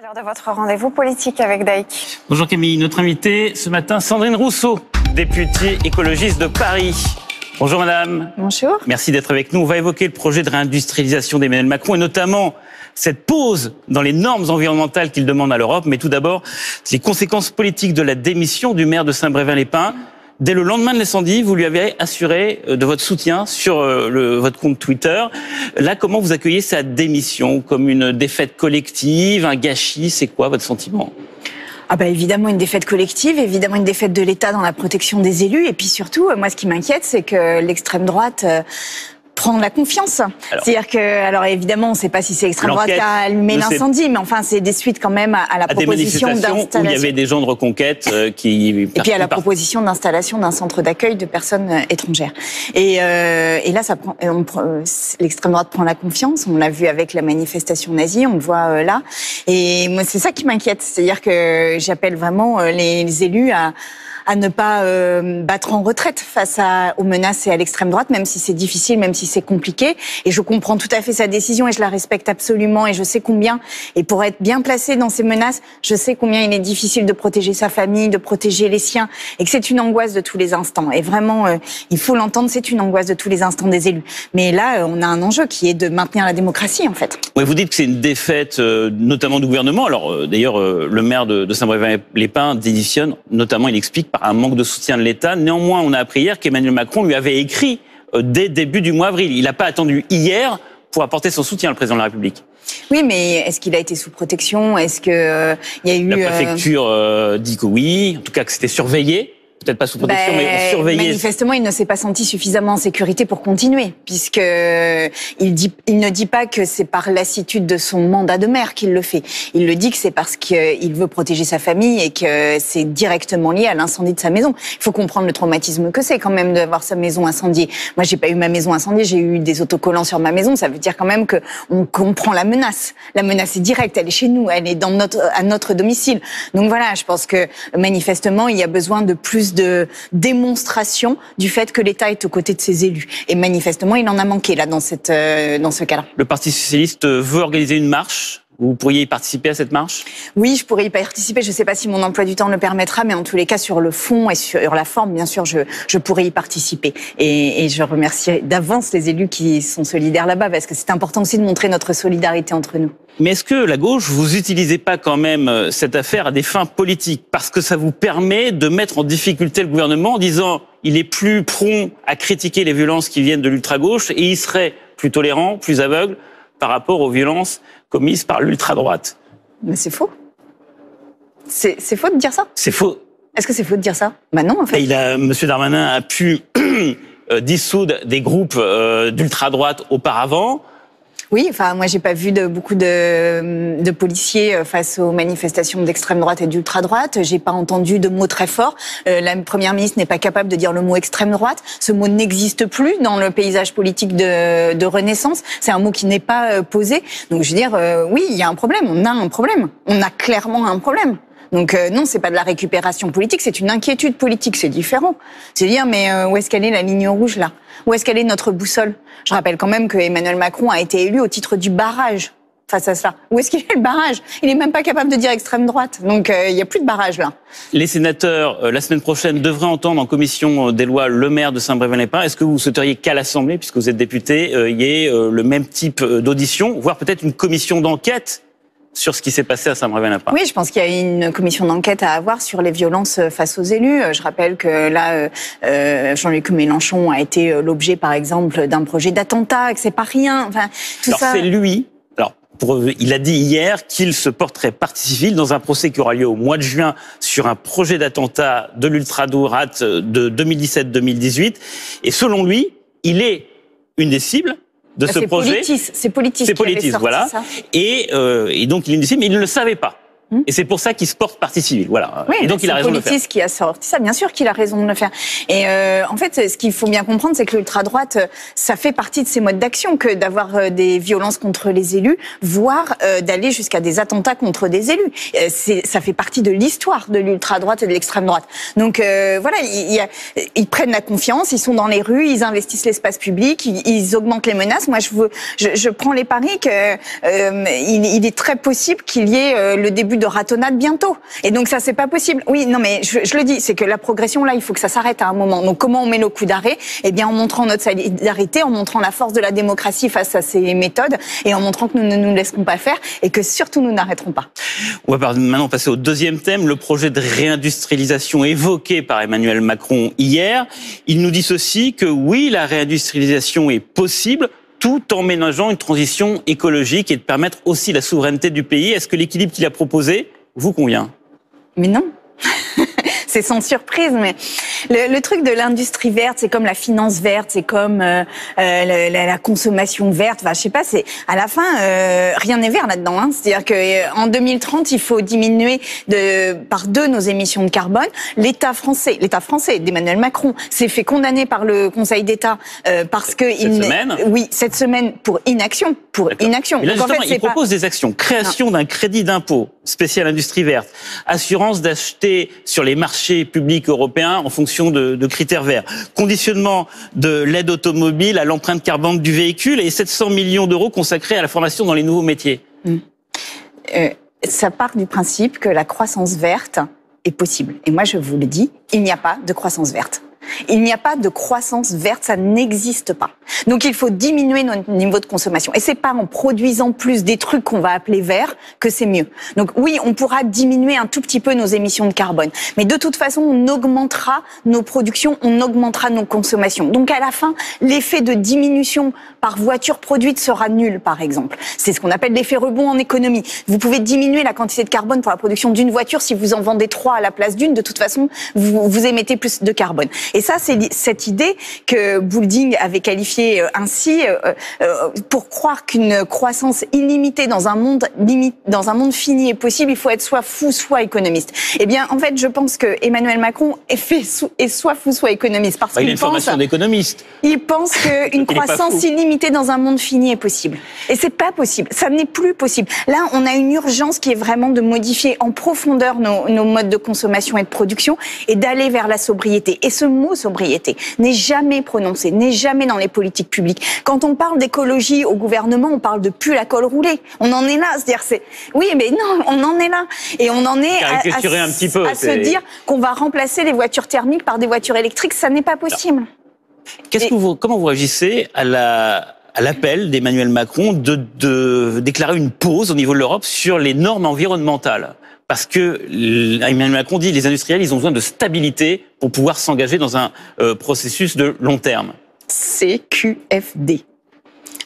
C'est l'heure de votre rendez-vous politique avec Daïk. Bonjour Camille, notre invitée ce matin, Sandrine Rousseau, députée écologiste de Paris. Bonjour madame. Bonjour. Merci d'être avec nous. On va évoquer le projet de réindustrialisation d'Emmanuel Macron et notamment cette pause dans les normes environnementales qu'il demande à l'Europe. Mais tout d'abord, les conséquences politiques de la démission du maire de Saint-Brévin-les-Pins. Dès le lendemain de l'incendie, vous lui avez assuré de votre soutien sur votre compte Twitter. Là, comment vous accueillez sa démission? Comme une défaite collective, un gâchis? C'est quoi votre sentiment? Évidemment une défaite collective, évidemment une défaite de l'État dans la protection des élus. Et puis surtout, moi ce qui m'inquiète, c'est que l'extrême droite prend la confiance. C'est-à-dire que, alors évidemment, on ne sait pas si c'est l'extrême droite qui a allumé l'incendie, mais enfin, c'est des suites quand même à la proposition d'installation. Où il y avait des gens de Reconquête qui... Et puis à la proposition d'installation d'un centre d'accueil de personnes étrangères. Et là, l'extrême droite prend la confiance. On l'a vu avec la manifestation nazie, on le voit là. Et moi, c'est ça qui m'inquiète. C'est-à-dire que j'appelle vraiment les élus à ne pas battre en retraite face aux menaces et à l'extrême droite, même si c'est difficile, même si c'est compliqué. Et je comprends tout à fait sa décision et je la respecte absolument. Et je sais combien, et pour être bien placé dans ces menaces, je sais combien il est difficile de protéger sa famille, de protéger les siens, et que c'est une angoisse de tous les instants. Et vraiment, il faut l'entendre, c'est une angoisse de tous les instants des élus. Mais là, on a un enjeu qui est de maintenir la démocratie, en fait. Oui, vous dites que c'est une défaite, notamment du gouvernement. Alors, d'ailleurs, le maire de Saint-Brévin-les-Pins démissionne, notamment, il explique, par un manque de soutien de l'État. Néanmoins, on a appris hier qu'Emmanuel Macron lui avait écrit dès début du mois avril. Il n'a pas attendu hier pour apporter son soutien, le président de la République. Oui, mais est-ce qu'il a été sous protection? Est-ce que il y a eu... La préfecture dit que oui, en tout cas que c'était surveillé. Peut-être pas sous protection, mais surveillé. Manifestement, il ne s'est pas senti suffisamment en sécurité pour continuer, puisque il ne dit pas que c'est par lassitude de son mandat de maire qu'il le fait. Il le dit que c'est parce qu'il veut protéger sa famille et que c'est directement lié à l'incendie de sa maison. Il faut comprendre le traumatisme que c'est quand même d'avoir sa maison incendiée. Moi, j'ai pas eu ma maison incendiée, j'ai eu des autocollants sur ma maison. Ça veut dire quand même que on comprend la menace. La menace est directe, elle est chez nous, elle est à notre domicile. Donc voilà, je pense que manifestement, il y a besoin de plus de démonstration du fait que l'État est aux côtés de ses élus. Et manifestement, il en a manqué là dans ce cas-là. Le Parti socialiste veut organiser une marche. Vous pourriez y participer à cette marche? Oui, je pourrais y participer. Je ne sais pas si mon emploi du temps le permettra, mais en tous les cas, sur le fond et sur la forme, bien sûr, je pourrais y participer. Et je remercie d'avance les élus qui sont solidaires là-bas, parce que c'est important aussi de montrer notre solidarité entre nous. Mais est-ce que la gauche, vous utilisez pas quand même cette affaire à des fins politiques? Parce que ça vous permet de mettre en difficulté le gouvernement en disant il est plus prompt à critiquer les violences qui viennent de l'ultra-gauche et il serait plus tolérant, plus aveugle par rapport aux violences commises par l'ultra-droite. Mais c'est faux. C'est faux de dire ça? C'est faux. Est-ce que c'est faux de dire ça? Bah non, en fait. Monsieur Darmanin a pu dissoudre des groupes d'ultra-droite auparavant. Oui, enfin, moi, j'ai pas vu beaucoup de policiers face aux manifestations d'extrême droite et d'ultra-droite. J'ai pas entendu de mots très forts. La première ministre n'est pas capable de dire le mot extrême droite. Ce mot n'existe plus dans le paysage politique de Renaissance. C'est un mot qui n'est pas posé. Donc, je veux dire, oui, il y a un problème. On a un problème. On a clairement un problème. Donc non, c'est pas de la récupération politique, c'est une inquiétude politique, c'est différent. C'est dire, mais où est-ce qu'elle est la ligne rouge là? Où est-ce qu'elle est notre boussole? Je rappelle quand même que Emmanuel Macron a été élu au titre du barrage face à cela. Où est-ce qu'il est le barrage? Il est même pas capable de dire extrême droite. Donc il y a plus de barrage là. Les sénateurs, la semaine prochaine, devraient entendre en commission des lois le maire de Saint-Brévin-les-Pins. Est-ce que vous souhaiteriez qu'à l'Assemblée, puisque vous êtes député, il y ait le même type d'audition, voire peut-être une commission d'enquête sur ce qui s'est passé à Saint-Brévin-les-Pins? Oui, je pense qu'il y a une commission d'enquête à avoir sur les violences face aux élus. Je rappelle que là, Jean-Luc Mélenchon a été l'objet, par exemple, d'un projet d'attentat, que c'est pas rien. Enfin, tout ça. C'est lui. Alors, il a dit hier qu'il se porterait partie civile dans un procès qui aura lieu au mois de juin sur un projet d'attentat de l'ultra-droite de 2017-2018. Et selon lui, il est une des cibles de ce projet. C'est politique. C'est politique, voilà. Et donc il est une cible, mais il ne le savait pas. Et c'est pour ça qu'il se porte partie civile. Voilà. Oui, et donc il a raison de le faire. C'est Politis qui a sorti ça. Bien sûr qu'il a raison de le faire. Et en fait, ce qu'il faut bien comprendre, c'est que l'ultra-droite, ça fait partie de ses modes d'action que d'avoir des violences contre les élus, voire d'aller jusqu'à des attentats contre des élus. Ça fait partie de l'histoire de l'ultra-droite et de l'extrême droite. Donc voilà, ils prennent la confiance, ils sont dans les rues, ils investissent l'espace public, ils augmentent les menaces. Moi, je prends les paris que il est très possible qu'il y ait le début de ratonnade bientôt. Et donc ça, c'est pas possible. Oui, non, mais je le dis, c'est que la progression, là, il faut que ça s'arrête à un moment. Donc comment on met le coup d'arrêt? Eh bien, en montrant notre solidarité, en montrant la force de la démocratie face à ces méthodes, et en montrant que nous ne nous laisserons pas faire, et que surtout nous n'arrêterons pas. On va maintenant passer au deuxième thème, le projet de réindustrialisation évoqué par Emmanuel Macron hier. Il nous dit ceci, que oui, la réindustrialisation est possible, tout en ménageant une transition écologique et de permettre aussi la souveraineté du pays. Est-ce que l'équilibre qu'il a proposé vous convient? Mais non. C'est sans surprise, mais le truc de l'industrie verte, c'est comme la finance verte, c'est comme la consommation verte. Enfin, je sais pas, c'est à la fin rien n'est vert là-dedans. Hein. C'est-à-dire que en 2030, il faut diminuer par 2 nos émissions de carbone. L'État français d'Emmanuel Macron s'est fait condamner par le Conseil d'État parce que cette semaine pour inaction, Et là, justement, il propose des actions. Création d'un crédit d'impôt spécial industrie verte, assurance d'acheter sur les marchés publics européens en fonction de critères verts, conditionnement de l'aide automobile à l'empreinte carbone du véhicule et 700 millions d'euros consacrés à la formation dans les nouveaux métiers. Ça part du principe que la croissance verte est possible. Et moi, je vous le dis, il n'y a pas de croissance verte. Il n'y a pas de croissance verte, ça n'existe pas. Donc il faut diminuer notre niveau de consommation. Et c'est pas en produisant plus des trucs qu'on va appeler verts que c'est mieux. Donc oui, on pourra diminuer un tout petit peu nos émissions de carbone. Mais de toute façon, on augmentera nos productions, on augmentera nos consommations. Donc à la fin, l'effet de diminution par voiture produite sera nul, par exemple. C'est ce qu'on appelle l'effet rebond en économie. Vous pouvez diminuer la quantité de carbone pour la production d'une voiture. Si vous en vendez 3 à la place d'une, de toute façon, vous émettez plus de carbone. Et ça, c'est cette idée que Boulding avait qualifiée ainsi, pour croire qu'une croissance illimitée dans un monde fini est possible, il faut être soit fou, soit économiste. Eh bien, en fait, je pense que Emmanuel Macron est soit fou, soit économiste. Parce qu'il a une formation d'économiste. Il pense qu'une croissance illimitée dans un monde fini est possible. Et c'est pas possible. Ça n'est plus possible. Là, on a une urgence qui est vraiment de modifier en profondeur nos modes de consommation et de production et d'aller vers la sobriété. Et ce mot sobriété n'est jamais prononcé, n'est jamais dans les politiques publiques. Quand on parle d'écologie au gouvernement, on parle de pull à col roulé. On en est là, c'est-à-dire oui, mais non, on en est là, et on en est à se dire qu'on va remplacer les voitures thermiques par des voitures électriques. Ça n'est pas possible. Comment vous réagissez à l'appel d'Emmanuel Macron de déclarer une pause au niveau de l'Europe sur les normes environnementales? Parce que Emmanuel Macron dit que les industriels, ils ont besoin de stabilité pour pouvoir s'engager dans un processus de long terme. CQFD.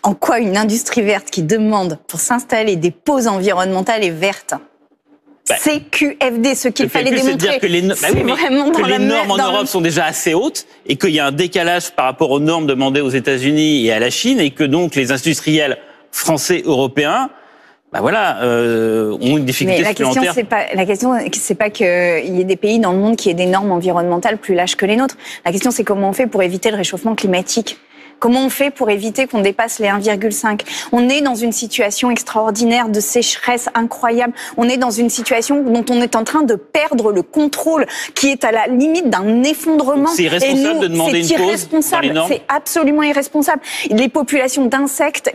En quoi une industrie verte qui demande pour s'installer des pauses environnementales est verte? CQFD, ce qu'il fallait démontrer, que les normes en Europe sont déjà assez hautes et qu'il y a un décalage par rapport aux normes demandées aux États-Unis et à la Chine et que donc les industriels français, européens, ont une difficulté supplémentaire. La question, c'est pas qu'il y ait des pays dans le monde qui aient des normes environnementales plus lâches que les nôtres. La question, c'est comment on fait pour éviter le réchauffement climatique. Comment on fait pour éviter qu'on dépasse les 1,5 ? On est dans une situation extraordinaire de sécheresse incroyable. On est dans une situation dont on est en train de perdre le contrôle, qui est à la limite d'un effondrement. C'est irresponsable de demander une pause dans les normes ? C'est absolument irresponsable. Les populations d'insectes,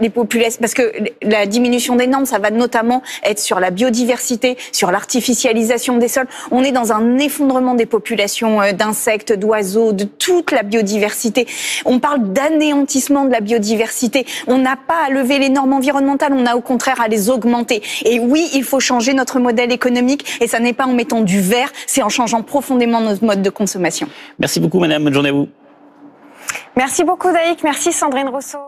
parce que la diminution des normes, ça va notamment être sur la biodiversité, sur l'artificialisation des sols. On est dans un effondrement des populations d'insectes, d'oiseaux, de toute la biodiversité. On parle d'anéantissement de la biodiversité. On n'a pas à lever les normes environnementales, on a au contraire à les augmenter. Et oui, il faut changer notre modèle économique, et ça n'est pas en mettant du vert, c'est en changeant profondément notre mode de consommation. Merci beaucoup, madame. Bonne journée à vous. Merci beaucoup, Daïk. Merci, Sandrine Rousseau.